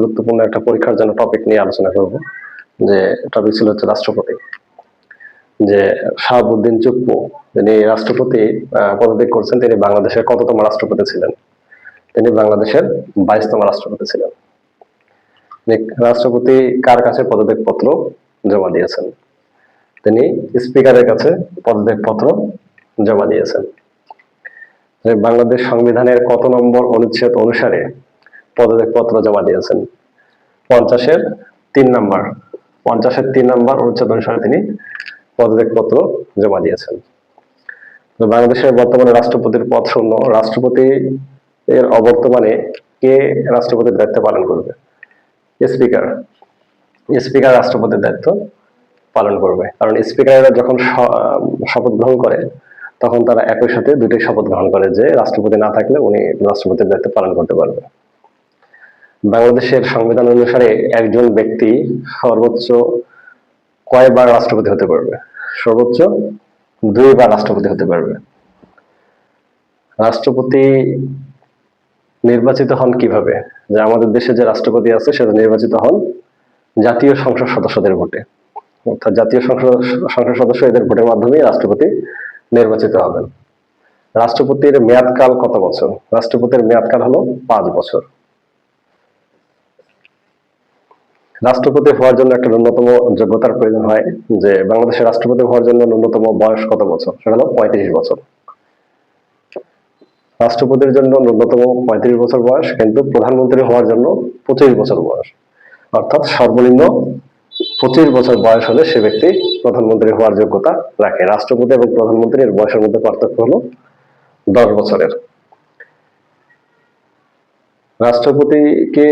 গুরুত্বপূর্ণ একটা পরীক্ষার জন্য টপিক নিয়ে আলোচনা করব। যে টপিক ছিল হচ্ছে রাষ্ট্রপতি। যে শাহাবুদ্দিন চুপ্পু যিনি রাষ্ট্রপতি পদত্যাগ করছেন, তিনি বাংলাদেশের কততম রাষ্ট্রপতি ছিলেন? তিনি বাংলাদেশের 22তম রাষ্ট্রপতি ছিলেন। রাষ্ট্রপতি কার কাছে পদত্যাগ পত্র জমা দিয়েছেন? তিনি স্পিকারের কাছে পদত্যাগ পত্র জমা দিয়েছেন। বাংলাদেশ সংবিধানের কত নম্বর অনুচ্ছেদ অনুসারে পদত্যাগ পত্র জমা দিয়েছেন? 50-এর 3 নম্বর। 50-এর 3 নম্বর অনুচ্ছেদ অনুসারে তিনি পদত্যাগ পত্র জমা দিয়েছেন। বাংলাদেশের বর্তমানে রাষ্ট্রপতির পদ শূন্য। রাষ্ট্রপতি এর অবর্তমানে কে রাষ্ট্রপতির দায়িত্ব পালন করবে? স্পিকার। স্পিকার রাষ্ট্রপতির দায়িত্ব পালন করবে, কারণ স্পিকাররা যখন শপথ গ্রহণ করে তখন তারা একই সাথে দুইটাই শপথ গ্রহণ করে যে রাষ্ট্রপতি না থাকলে উনি রাষ্ট্রপতির দায়িত্ব পালন করতে পারবে। বাংলাদেশের সংবিধান অনুসারে একজন ব্যক্তি সর্বোচ্চ কয়বার রাষ্ট্রপতি হতে পারবে? সর্বোচ্চ 2 বার রাষ্ট্রপতি হতে পারবে। রাষ্ট্রপতি নির্বাচিত হন কিভাবে? যে আমাদের দেশে যে রাষ্ট্রপতি আছে সেটা নির্বাচিত হন জাতীয় সংসদ সদস্যদের ভোটে, অর্থাৎ জাতীয় সংসদ সদস্য এদের ভোটের মাধ্যমে রাষ্ট্রপতি নির্বাচিত হবেন। রাষ্ট্রপতির মেয়াদকাল কত বছর? রাষ্ট্রপতির মেয়াদকাল হলো 5 বছর। রাষ্ট্রপতি হওয়ার জন্য একটা ন্যূনতম যোগ্যতার প্রয়োজন হয়। যে বাংলাদেশের রাষ্ট্রপতি হওয়ার জন্য ন্যূনতম বয়স কত বছর? সেটা হলো 35 বছর। রাষ্ট্রপতির জন্য ন্যূনতম 35 বছর বয়স, কিন্তু প্রধানমন্ত্রী হওয়ার জন্য 25 বছর বয়স। অর্থাৎ সর্বনিম্ন 25 বছর বয়স হলে সে ব্যক্তি প্রধানমন্ত্রী হওয়ার যোগ্যতা রাখে। রাষ্ট্রপতি এবং প্রধানমন্ত্রীর বয়সের মধ্যে পার্থক্য হলো 10 বছরের। রাষ্ট্রপতিকে